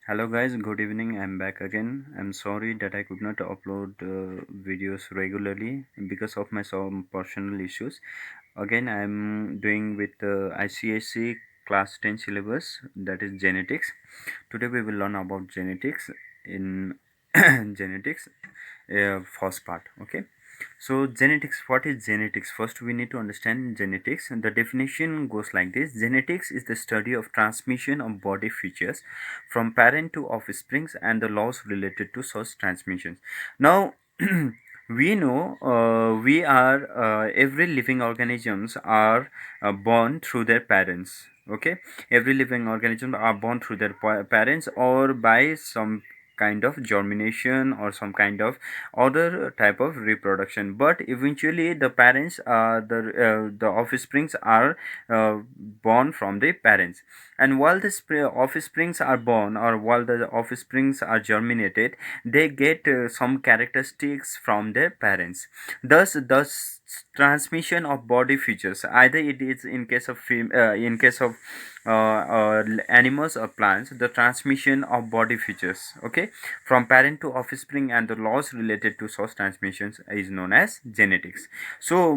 Hello guys, good evening. I'm back again. I'm sorry that I could not upload videos regularly because of my some personal issues. Again, I'm doing with ICSC class 10 syllabus, that is genetics. Today we will learn about genetics in genetics first part. Okay, so genetics, what is genetics? First we need to understand genetics, and the definition goes like this: genetics is the study of transmission of body features from parent to offsprings and the laws related to such transmissions. Now we know we are every living organisms are born through their parents. Okay, every living organism are born through their parents or by some kind of germination or some kind of other type of reproduction, but eventually the parents the offsprings are born from the parents. And while the offsprings are born or while the offsprings are germinated, they get some characteristics from their parents. Thus transmission of body features, either it is in case of in case of animals or plants, the transmission of body features, okay, from parent to offspring and the laws related to such transmissions is known as genetics. So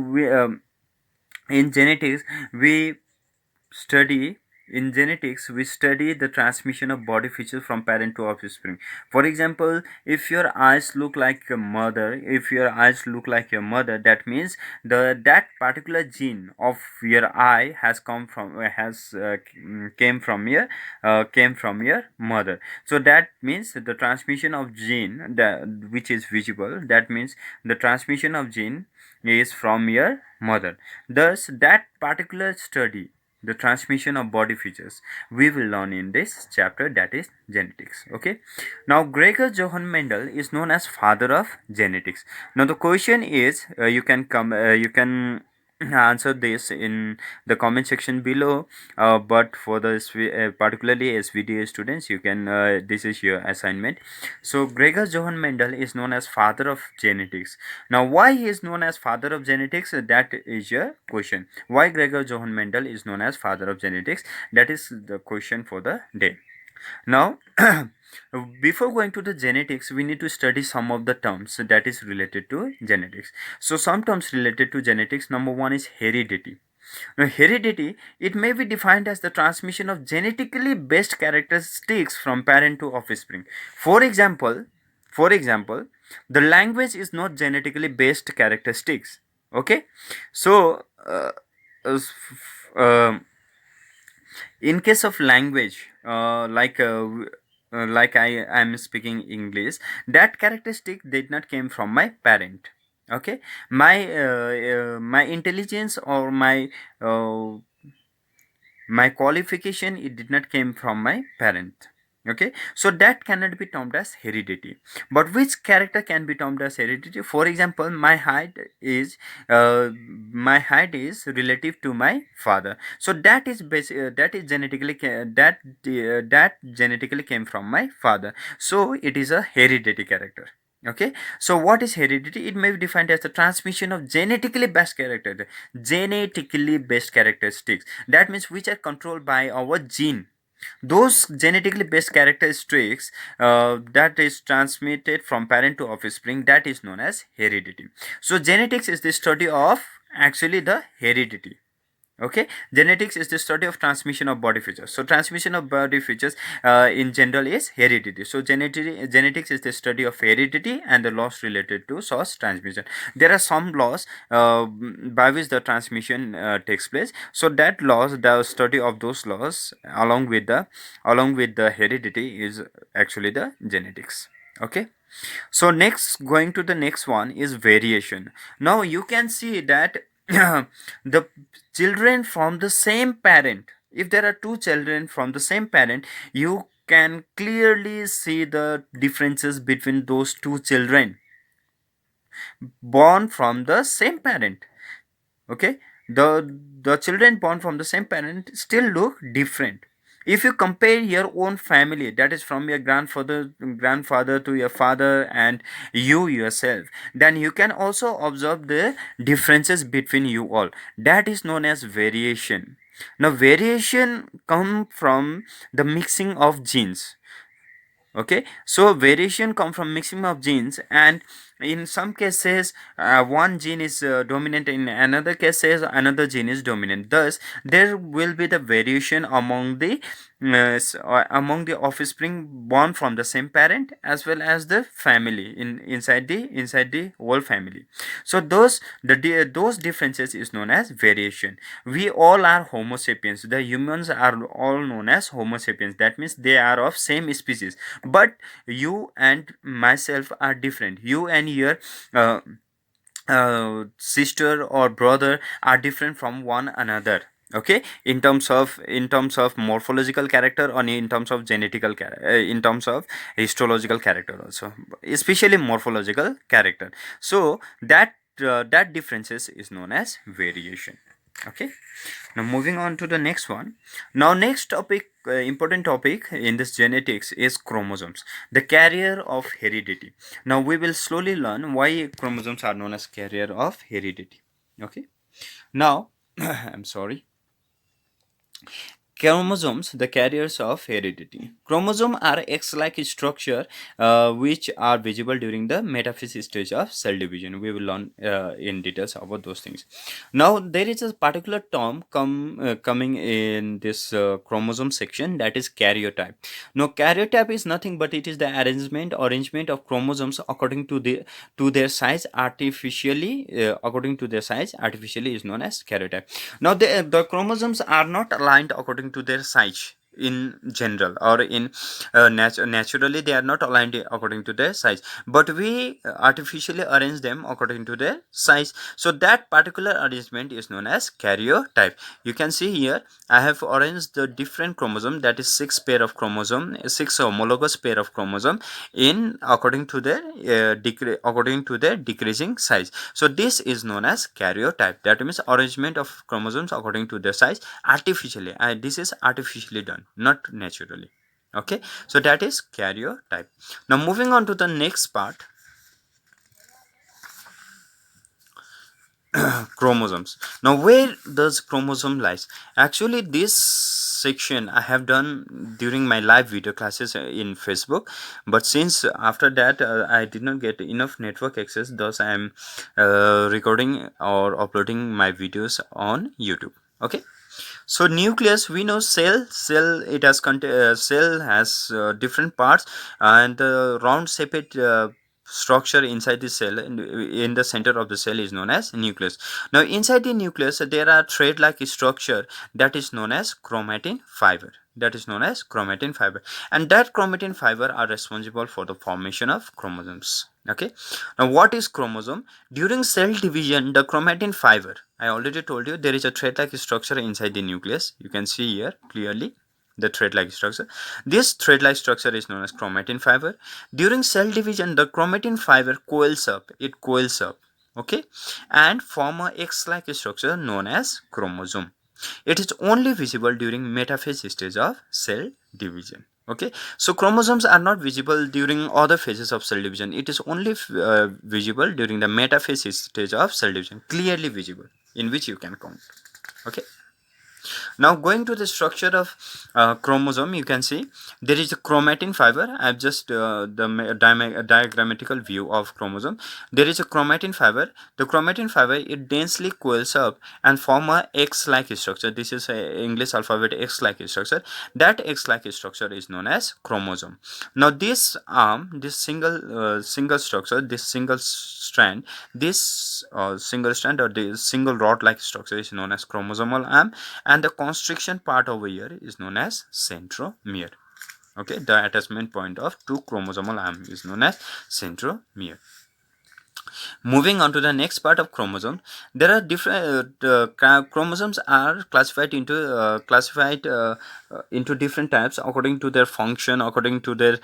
in genetics we study we study the transmission of body features from parent to offspring. For example, if your eyes look like a mother, if your eyes look like your mother, that means that particular gene of your eye has come from came from your mother. So that means the transmission of gene which is visible, that means the transmission of gene is from your mother. Thus that particular study, the transmission of body features, we will learn in this chapter, that is genetics. Okay, now Gregor Johann Mendel is known as father of genetics. Now the question is, you can answer this in the comment section below, but for the particularly SVDA students, you can this is your assignment. So Gregor Johann Mendel is known as father of genetics. Now why he is known as father of genetics, that is your question. Why Gregor Johann Mendel is known as father of genetics? That is the question for the day. Now before going to the genetics, we need to study some of the terms that is related to genetics. So some terms related to genetics: number one is heredity. Now heredity, it may be defined as the transmission of genetically based characteristics from parent to offspring. For example, for example, the language is not genetically based characteristics. Okay, so s- in case of language, like I am speaking English, that characteristic did not came from my parent. Okay, my intelligence or uh, my qualification, it did not came from my parent. Okay, so that cannot be termed as heredity. But which character can be termed as heredity? For example, my height is relative to my father, so that is that is genetically that genetically came from my father, so it is a heredity character. Okay, so what is heredity? It may be defined as the transmission of genetically based characteristics, that means which are controlled by our gene. Those genetically based characteristics that is transmitted from parent to offspring, that is known as heredity. So genetics is the study of actually the heredity. Okay, genetics is the study of transmission of body features. So transmission of body features in general is heredity. So genetics is the study of heredity and the laws related to source transmission. There are some laws by which the transmission takes place. So that laws, the study of those laws along with the heredity is actually the genetics. Okay, so next, going to the next one is variation. Now you can see that the children from the same parent, if there are two children from the same parent, you can clearly see the differences between those two children born from the same parent. Okay, the children born from the same parent still look different. If you compare your own family, that is from your grandfather to your father and you yourself, then you can also observe the differences between you all. That is known as variation. Now variation come from the mixing of genes. Okay, so variation come from mixing of genes, and in some cases one gene is dominant, in another cases another gene is dominant. Thus there will be the variation among the offspring born from the same parent as well as the family inside the whole family. So those differences is known as variation. We all are homo sapiens. The humans are all known as homo sapiens. That means they are of same species, but you and myself are different. You and your uh, sister or brother are different from one another. Okay, in terms of morphological character, or in terms of in terms of histological character also, especially morphological character. So that differences is known as variation. Okay, now moving on to the next one. Now next topic, important topic in this genetics is chromosomes, the carrier of heredity. Now we will slowly learn why chromosomes are known as carrier of heredity. Okay, now I'm sorry. Chromosomes, the carriers of heredity. Chromosomes are X-like structure which are visible during the metaphysis stage of cell division. We will learn in details about those things. Now there is a particular term coming in this chromosome section, that is karyotype. Now karyotype is nothing but it is the arrangement of chromosomes according to their size artificially. According to their size artificially is known as karyotype. Now the chromosomes are not aligned according to their size in general, or in naturally they are not aligned according to their size, but we artificially arrange them according to their size. So that particular arrangement is known as karyotype. You can see here I have arranged the different chromosome, that is six homologous pair of chromosome in according to their decreasing size. So this is known as karyotype. That means arrangement of chromosomes according to their size artificially. This is artificially done, not naturally. Okay, so that is karyotype. Now moving on to the next part, chromosomes. Now where does chromosome lies? Actually this section I have done during my live video classes in Facebook, but since after that I did not get enough network access, thus I am recording or uploading my videos on YouTube. Okay, so nucleus, we know cell it has cell has different parts, and the round shaped structure inside the cell in the center of the cell is known as nucleus. Now inside the nucleus there are thread like structure that is known as chromatin fiber. And that chromatin fiber are responsible for the formation of chromosomes. Okay, now what is chromosome? During cell division, the chromatin fiber, I already told you there is a thread like structure inside the nucleus. You can see here clearly the thread like structure. This thread like structure is known as chromatin fiber. During cell division, the chromatin fiber coils up, okay, and form a X like structure known as chromosome. It is only visible during metaphase stage of cell division. Okay, so chromosomes are not visible during other phases of cell division. It is only visible during the metaphase stage of cell division, clearly visible, in which you can count. Okay, now going to the structure of chromosome, you can see there is a chromatin fiber. I have just diagrammatical view of chromosome. There is a chromatin fiber. The chromatin fiber, it densely coils up and form a X-like structure. This is a English alphabet X-like structure. That X-like structure is known as chromosome. Now this arm, this single structure, this single strand, or the single rod-like structure is known as chromosomal arm, and the constriction part over here is known as centromere. Okay, the attachment point of two chromosomal arm is known as centromere. Moving on to the next part of chromosome, there are different chromosomes are classified into different types according to their function, according to the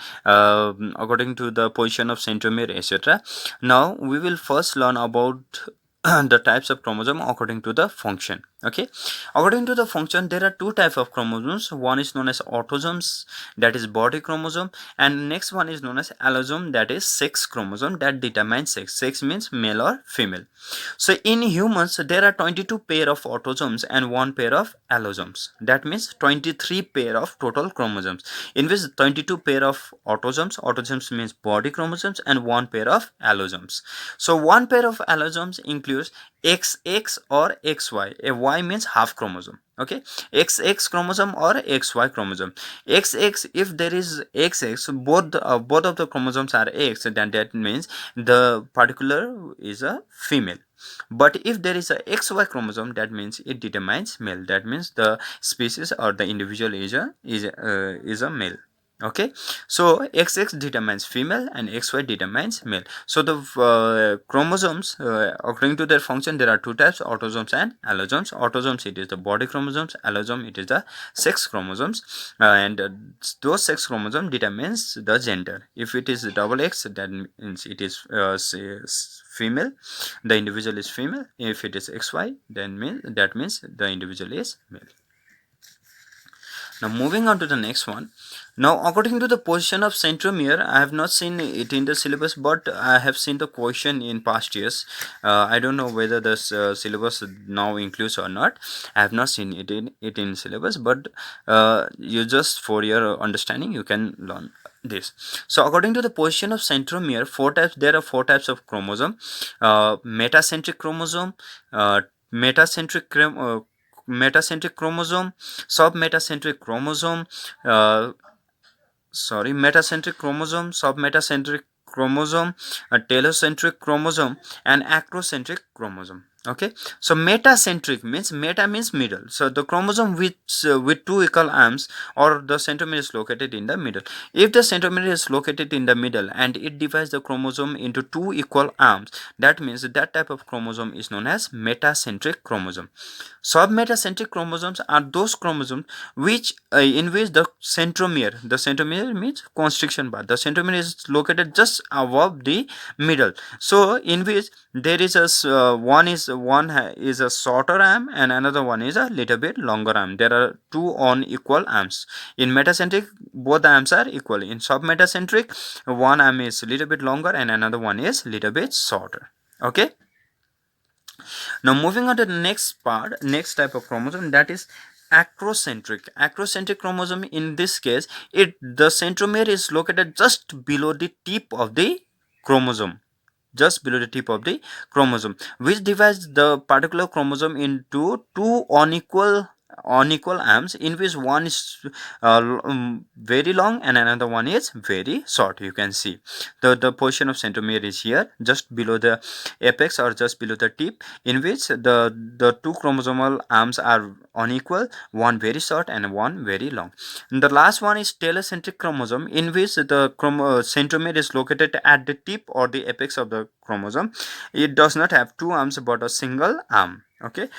position of centromere, etc. Now we will first learn about the types of chromosome according to the function. Okay, according to the function, there are two types of chromosomes. One is known as autosomes, that is body chromosome, and next one is known as allosome, that is sex chromosome, that determines sex. Sex means male or female. So in humans there are 22 pair of autosomes and one pair of allosomes. That means 23 pair of total chromosomes, in which 22 pair of autosomes means body chromosomes, and one pair of allosomes. So one pair of allosomes includes XX or XY. A Y means half chromosome. Okay, XX chromosome or XY chromosome. XX, if there is XX, both of the chromosomes are X, then that means the particular is a female. But if there is a XY chromosome, that means it determines male. That means the species or the individual is a male. Okay, so XX determines female and XY determines male. So the chromosomes, according to their function, there are two types: autosomes and allosomes. Autosomes, it is the body chromosomes. Allosome, it is the sex chromosomes, and those sex chromosomes determines the gender. If it is double X, that means it is female, the individual is female. If it is XY, then that means the individual is male. Now moving on to the next one. Now according to the position of centromere, I have not seen it in the syllabus, but I have seen the question in past years. I don't know whether the syllabus now includes or not. I have not seen it in syllabus, but you just for your understanding you can learn this. So according to the position of centromere, there are four types of chromosome: metacentric chromosome, metacentric metacentric chromosome, submetacentric chromosome, metacentric chromosome, submetacentric chromosome, a telocentric chromosome, and acrocentric chromosome. Okay, so metacentric means, meta means middle. So the chromosome with two equal arms, or the centromere is located in the middle. If the centromere is located in the middle and it divides the chromosome into two equal arms, that means that type of chromosome is known as metacentric chromosome. Submetacentric chromosomes are those chromosomes in which the centromere means constriction bar, the centromere is located just above the middle. So in which there is one is a shorter arm and another one is a little bit longer arm. There are two on equal arms. In metacentric, both arms are equal. In submetacentric, one arm is a little bit longer and another one is little bit shorter. Okay, now moving on to the next type of chromosome, that is acrocentric. Acrocentric chromosome, in this case, the centromere is located just below the tip of the chromosome, which divides the particular chromosome into two unequal arms, in which one is very long and another one is very short. You can see the position of centromere is here, just below the apex or just below the tip, in which the two chromosomal arms are unequal, one very short and one very long. And the last one is telocentric chromosome, in which the centromere is located at the tip or the apex of the chromosome. It does not have two arms but a single arm. Okay,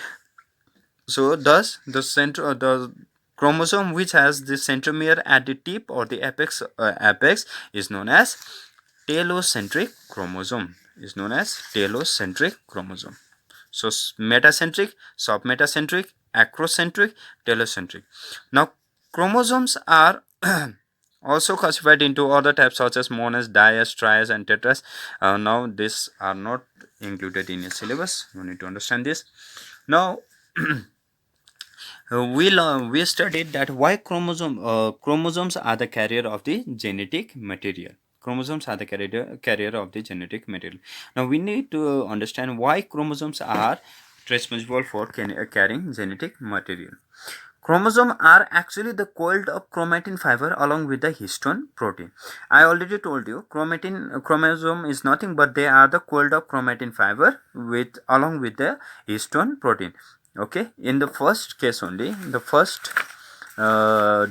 so thus the chromosome which has the centromere at the tip or the apex is known as telocentric chromosome. So metacentric, submetacentric, acrocentric, telocentric. Now chromosomes are also classified into other types such as monos, dias, trias, and tetras. Now these are not included in your syllabus. You need to understand this. Now we studied that why chromosomes are the carrier of the genetic material. Chromosomes are the carrier of the genetic material. Now we need to understand why chromosomes are responsible for carrying genetic material. Chromosomes are actually the coiled up chromatin fiber along with the histone protein. I already told you chromosome is nothing but they are the coiled up chromatin fiber along with the histone protein. Okay, in the first case only, the first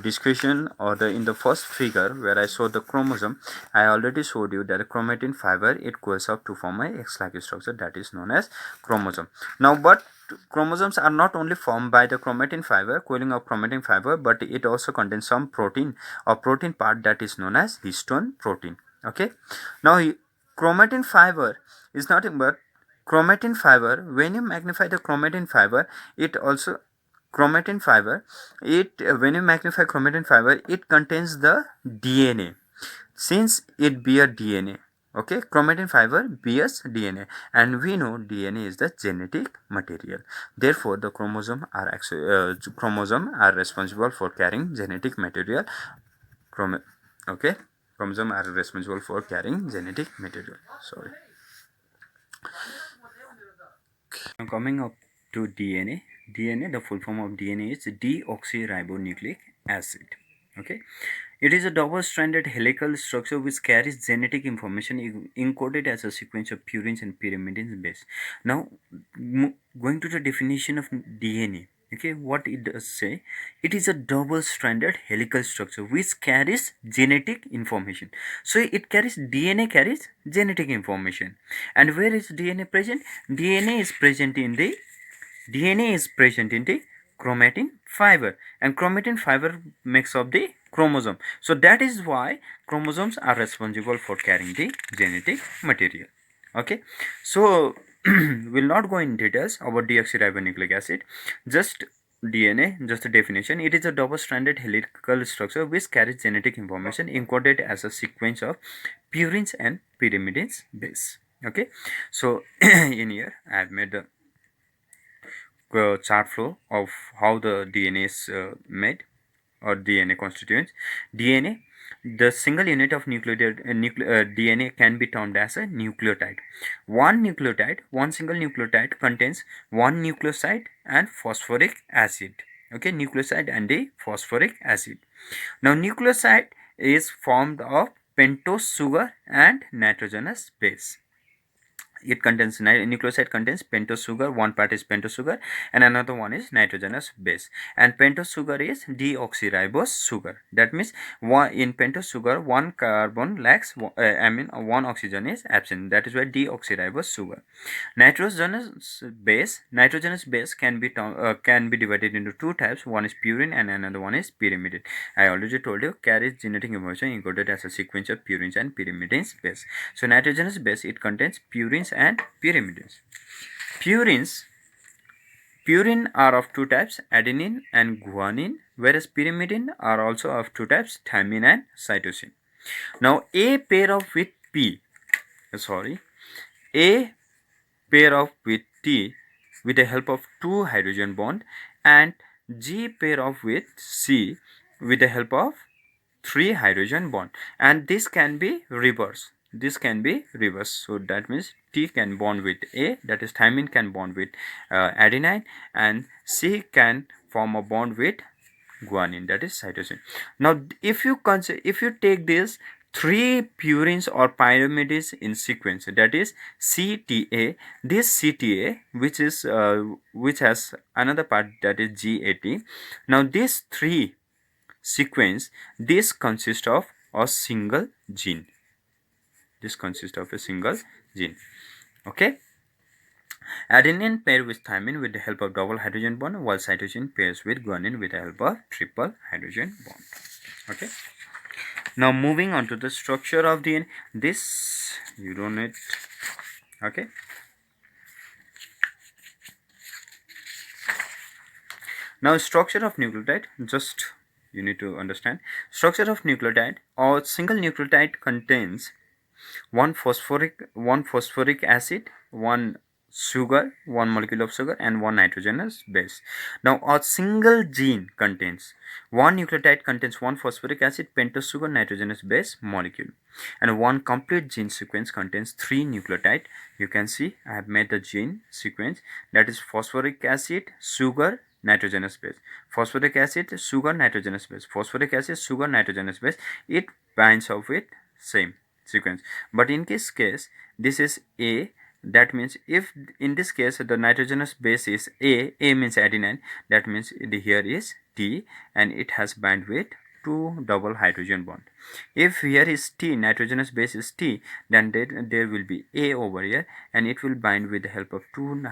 discussion or in the first figure where I showed the chromosome, I already showed you that the chromatin fiber, it coils up to form a X-like structure that is known as chromosome. Now but chromosomes are not only formed by the chromatin fiber, coiling of chromatin fiber, but it also contains some protein or protein part that is known as histone protein. Okay, now chromatin fiber is nothing but chromatin fiber, when you magnify the chromatin fiber, it also chromatin fiber, when you magnify chromatin fiber, it contains the DNA, since it bear DNA. Okay, chromatin fiber bears DNA, and we know DNA is the genetic material. Therefore, the chromosome are responsible for carrying genetic material. Okay, chromosome are responsible for carrying genetic material. Sorry. Now coming up to DNA. DNA, the full form of DNA is deoxyribonucleic acid. Okay, it is a double-stranded helical structure which carries genetic information encoded as a sequence of purines and pyrimidines base. Now, going to the definition of DNA. Okay, what it does say, it is a double-stranded helical structure which carries genetic information. So it carries carries genetic information. And where is DNA present? DNA is present in the chromatin fiber, and chromatin fiber makes up the chromosome. So that is why chromosomes are responsible for carrying the genetic material. Okay, so we'll not go in details about deoxyribonucleic acid, just DNA, just a definition. It is a double-stranded helical structure which carries genetic information encoded as a sequence of purines and pyrimidines base. Okay, so in here I have made the chart flow of how the DNA is made, or DNA constituents. DNA, the single unit of DNA can be termed as a nucleotide. One single nucleotide contains one nucleoside and phosphoric acid. Okay, nucleoside and a phosphoric acid. Now, nucleoside is formed of pentose sugar and nitrogenous base. It contains nucleoside contains pentose sugar. One part is pentose sugar and another one is nitrogenous base, and pentose sugar is deoxyribose sugar. That means in pentose sugar one carbon lacks, one oxygen is absent. That is why deoxyribose sugar. Nitrogenous base can be divided into two types. One is purine and another one is pyrimidine. I already told you, carries genetic information encoded as a sequence of purines and pyrimidines base. So nitrogenous base, it contains purines and pyrimidines. Purine are of two types, adenine and guanine, whereas pyrimidine are also of two types, thymine and cytosine. Now A pair of with T with the help of two hydrogen bond, and G pair of with C with the help of three hydrogen bond, and this can be reversed. So that means T can bond with A, that is thymine can bond with adenine, and C can form a bond with guanine, that is cytosine. Now if you take this three purines or pyrimides in sequence, that is CTA, this CTA which has another part, that is GAT. Now these three sequence, this consists of a single gene. Okay, adenine pair with thymine with the help of double hydrogen bond, while cytosine pairs with guanine with the help of triple hydrogen bond. Okay, now moving on to the structure of DNA. This you don't need. Okay, now structure of nucleotide, just you need to understand. Structure of nucleotide, or single nucleotide contains one phosphoric acid, one sugar, one molecule of sugar, and one nitrogenous base. Now a single gene contains one nucleotide contains one phosphoric acid, pentose sugar, nitrogenous base molecule, and one complete gene sequence contains three nucleotide. You can see I have made the gene sequence, that is phosphoric acid, sugar, nitrogenous base, phosphoric acid, sugar, nitrogenous base, phosphoric acid, sugar, nitrogenous base. It binds up with same sequence. But in this case, this is A. That means if in this case the nitrogenous base is A means adenine, that means here is T, and it has bind with two double hydrogen bond. If here is T, nitrogenous base is T, then there will be A over here, and it will bind with the help of two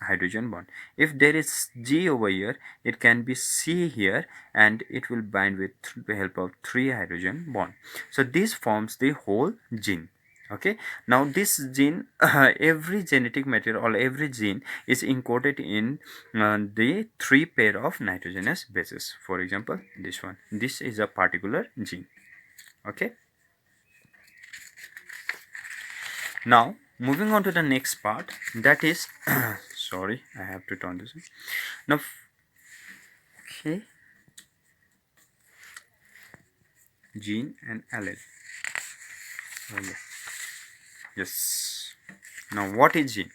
hydrogen bond. If there is G over here, it can be C here, and it will bind with the help of three hydrogen bond. So this forms the whole gene. Okay, now this gene, every genetic material or every gene is encoded in the 3 pair of nitrogenous bases. For example, this one, this is a particular gene. Okay, now moving on to the next part, that is sorry, I have to turn this on. Now, okay, gene and allele. Oh, yeah. Yes. Now, what is gene?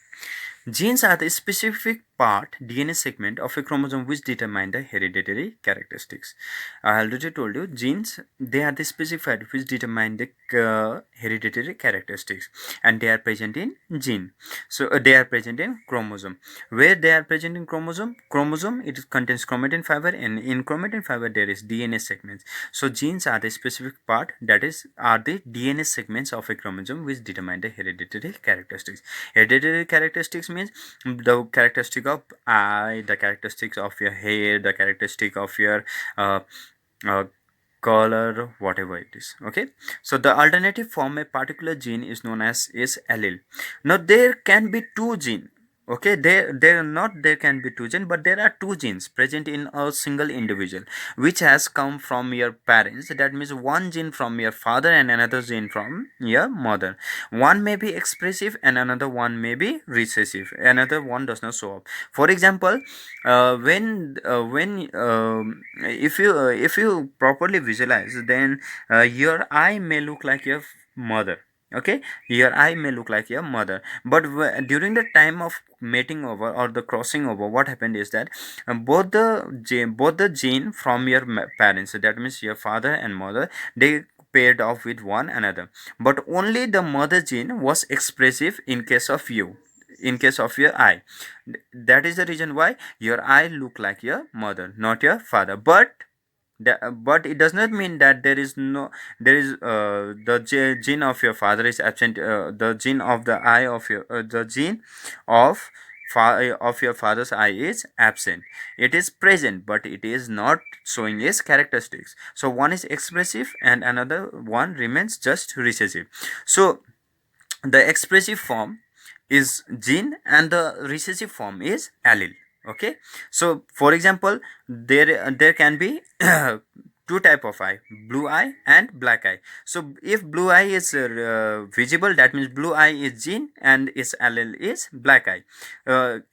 Genes are the specific part DNA segment of a chromosome which determine the hereditary characteristics. I already told you genes, they are the specific part which determine the hereditary characteristics, and they are present in gene. So they are present in chromosome. Where they are present in chromosome it contains chromatin fiber, and in chromatin fiber there is DNA segments. So genes are the specific part, that is are the DNA segments of a chromosome which determine the hereditary characteristics. Hereditary characteristics means the characteristic of eye, the characteristics of your hair, the characteristic of your uh, uh, color, whatever it is. Okay, so the alternative form a particular gene is known as is allele. Now there can be two gene. Okay, there can be two genes, but there are two genes present in a single individual which has come from your parents. That means one gene from your father and another gene from your mother. One may be expressive and another one may be recessive, another one does not show up. For example, when if you properly visualize, then your eye may look like your mother. Okay, your eye may look like your mother, but during the time of mating over or the crossing over, what happened is that both the gene from your parents, so that means your father and mother, they paired off with one another, but only the mother gene was expressive in case of you, in case of your eye. That is the reason why your eye look like your mother, not your father. But but it does not mean that there is no, there is the gene of your father is absent, the gene of the eye of your the gene of of your father's eye is absent. It is present, but it is not showing its characteristics. So one is expressive and another one remains just recessive. So the expressive form is gene and the recessive form is allele. Okay, so for example, there can be two type of eye, blue eye and black eye. So if blue eye is visible, that means blue eye is gene and its allele is black eye.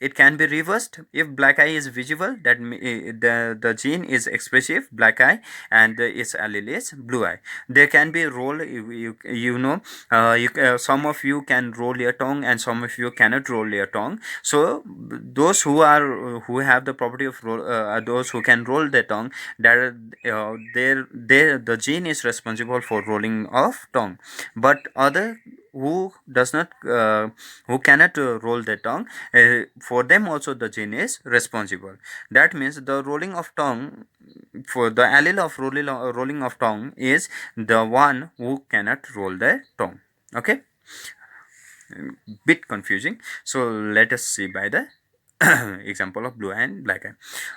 It can be reversed. If black eye is visible, the gene is expressive, black eye, and its allele is blue eye. There can be role, you know, some of you can roll your tongue and some of you cannot roll your tongue. So those who have the property of roll, those who can roll their tongue, that their the gene is responsible for rolling of tongue. But other who does not who cannot roll their tongue, for them also the gene is responsible. That means the rolling of tongue, for the allele of rolling of tongue is the one who cannot roll their tongue. Okay, bit confusing. So let us see by the example of blue and black eye.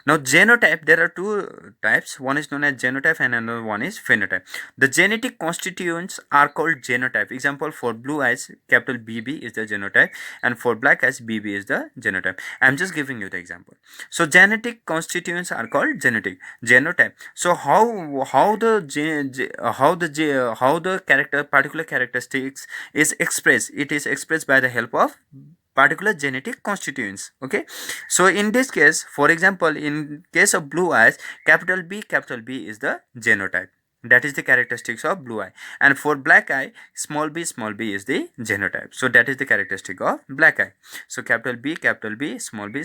Now genotype, there are two types. One is known as genotype and another one is phenotype. The genetic constituents are called genotype. Example, for blue eyes, capital BB is the genotype, and for black eyes, BB is the genotype. I am just giving you the example. So genetic constituents are called genotype. So how the character particular characteristics is expressed? It is expressed by the help of particular genetic constituents. Okay, so in this case, for example, in case of blue eyes, capital B is the genotype, that is the characteristics of blue eye. And for black eye, small b is the genotype, so that is the characteristic of black eye. So capital B, small b.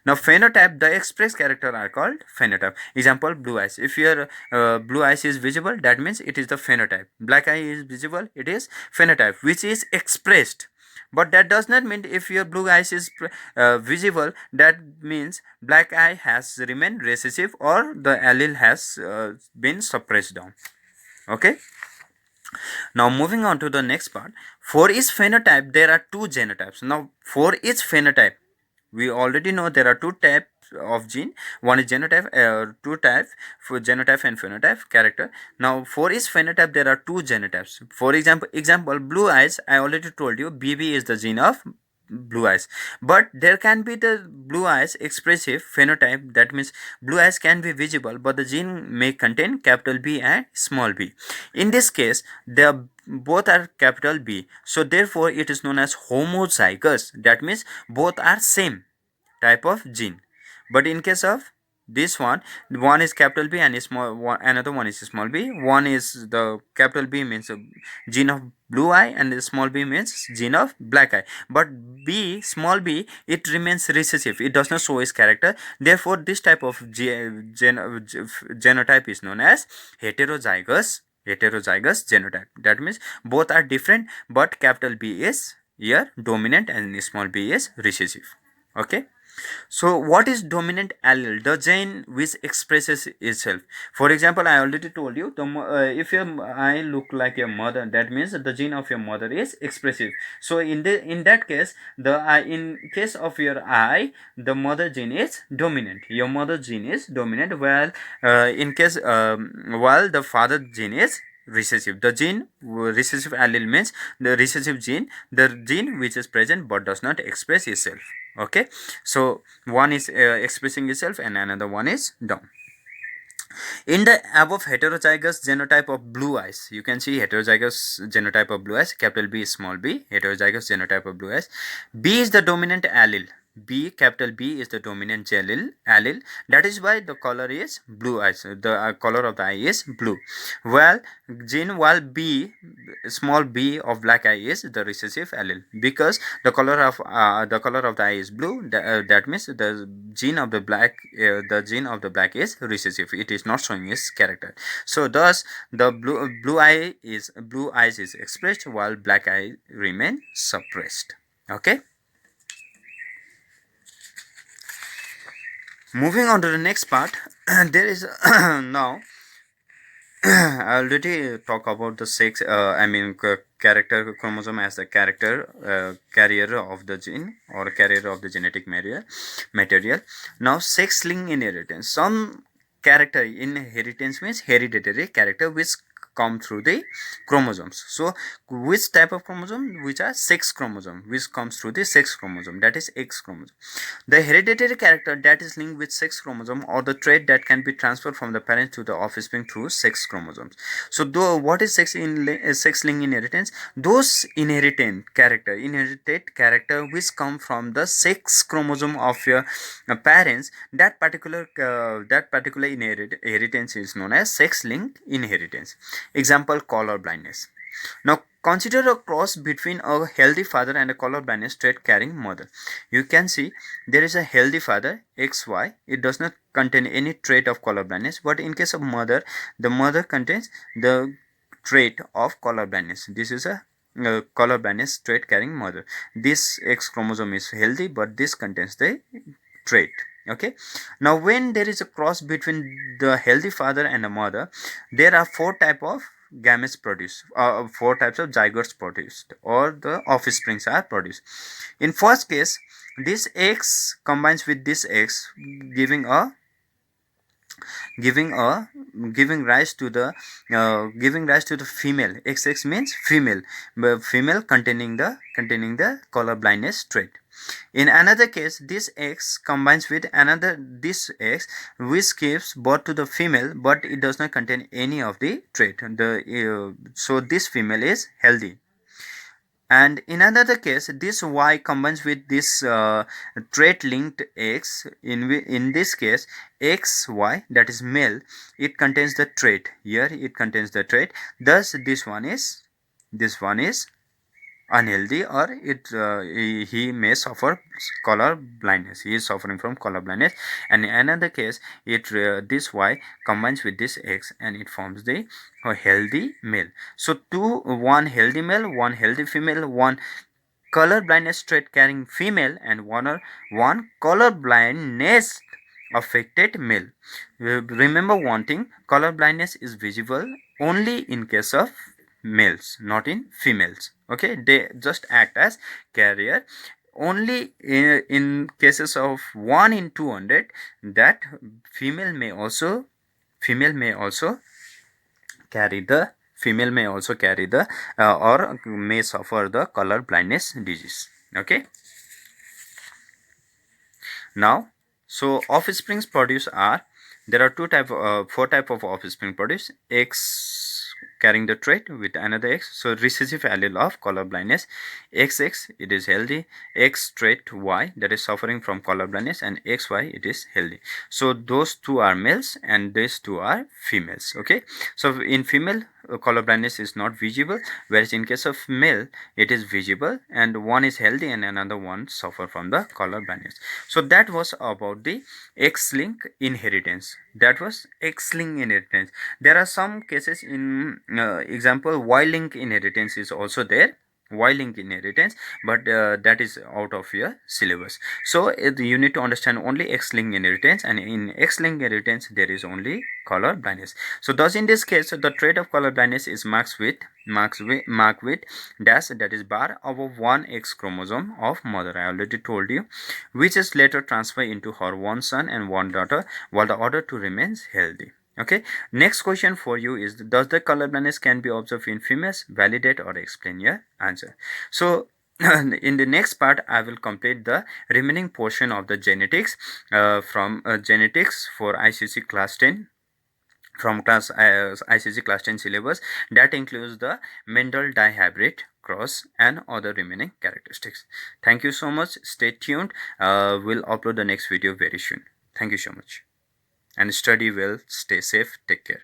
Now phenotype, the express character are called phenotype. Example, blue eyes, if your blue eyes is visible, that means it is the phenotype. Black eye is visible, it is phenotype, which is expressed. But that does not mean if your blue eyes is visible, that means black eye has remained recessive or the allele has been suppressed down. Okay, now moving on to the next part. For each phenotype there are two genotypes. Now for each phenotype, we already know there are two of gene. One is genotype, two types for genotype and phenotype character. Now for each phenotype there are two genotypes. For example blue eyes, I already told you BB is the gene of blue eyes, but there can be the blue eyes expressive phenotype. That means blue eyes can be visible but the gene may contain capital B and small b. In this case the both are capital B, so therefore it is known as homozygous. That means both are same type of gene. But in case of this one is capital B and small one, another one is small b. One is the capital B means a gene of blue eye and the small b means gene of black eye. But B, small b, it remains recessive. It does not show its character. Therefore, this type of genotype is known as heterozygous genotype. That means both are different, but capital B is here dominant and small b is recessive. Okay. So what is dominant allele? The gene which expresses itself. For example, I already told you, if your eye look like your mother, that means the gene of your mother is expressive. So in that case, in case of your eye, the mother gene is dominant. Your mother gene is dominant, while while the father gene is recessive. The gene recessive allele means the recessive gene, the gene which is present but does not express itself. Okay, so one is expressing itself and another one is down. In the above heterozygous genotype of blue eyes, you can see heterozygous genotype of blue eyes, capital B small b, heterozygous genotype of blue eyes. B is the dominant allele. B, capital B is the dominant allele. That is why the color is blue eyes. The color of the eye is blue. While B, small b of black eye is the recessive allele, because the color of the eye is blue. That means the gene of the black is recessive. It is not showing its character. So thus the blue eyes is expressed while black eye remain suppressed. Okay. Moving on to the next part, there is now I already talk about the character chromosome as the carrier of the gene or carrier of the genetic material. Now sex-linked inheritance. Some character inheritance means hereditary character which come through the chromosomes. So which type of chromosome? Which are sex chromosome, which comes through the sex chromosome, that is X chromosome. The hereditary character that is linked with sex chromosome or the trait that can be transferred from the parent to the offspring through sex chromosomes. So what is sex-linked inheritance? Those inherited character which come from the sex chromosome of your parents, that particular inheritance is known as sex-linked inheritance. Example, color blindness. Now consider a cross between a healthy father and a color blindness trait carrying mother. You can see there is a healthy father XY. It does not contain any trait of color blindness, but in case of mother, the mother contains the trait of color blindness. This is a color blindness trait carrying mother. This X chromosome is healthy, but this contains the trait. Okay. Now when there is a cross between the healthy father and a mother, there are four types of gametes produced, four types of zygotes produced, or the offsprings are produced. In first case, this X combines with this X, giving rise to the female. XX means female, female containing the color blindness trait. In another case, this X combines with this X, which gives birth to the female, but it does not contain any of the trait. So this female is healthy. And in another case, this Y combines with this trait linked X. In this case, XY, that is male, it contains the trait. Here it contains the trait. Thus this one is unhealthy, or he may suffer color blindness. He is suffering from color blindness. And in another case, this Y combines with this X and it forms the healthy male. So one healthy male, one healthy female, one color blindness trait carrying female, and one color blindness affected male. Remember one thing, color blindness is visible only in case of males, not in females. Okay, they just act as carrier. only in cases of 1 in 200 that female may also carry the or may suffer the color blindness disease. Okay. Now, so offsprings produced are, there are four type of offspring produced: X carrying the trait with another X, so recessive allele of color blindness. XX, it is healthy. X trait Y, that is suffering from color blindness, and XY, it is healthy. So those two are males and these two are females. Okay, so in female, color blindness is not visible, whereas in case of male it is visible, and one is healthy and another one suffer from the color blindness. So that was about the X-linked inheritance. There are some cases in example Y-linked inheritance is also there. Y-linked inheritance, but that is out of your syllabus. So you need to understand only X-linked inheritance, and in X-linked inheritance there is only color blindness. So thus in this case, the trait of color blindness is marked with dash, that is bar, above one X chromosome of mother. I already told you, which is later transferred into her one son and one daughter, while the other two remains healthy. Okay, next question for you is, does the color blindness can be observed in females? Validate or explain your answer. So in the next part I will complete the remaining portion of the genetics from genetics for ICC class 10, from ICC class 10 syllabus, that includes the Mendel dihybrid cross and other remaining characteristics. Thank you so much. Stay tuned. We'll upload the next video very soon. Thank you so much, and study well, stay safe, take care.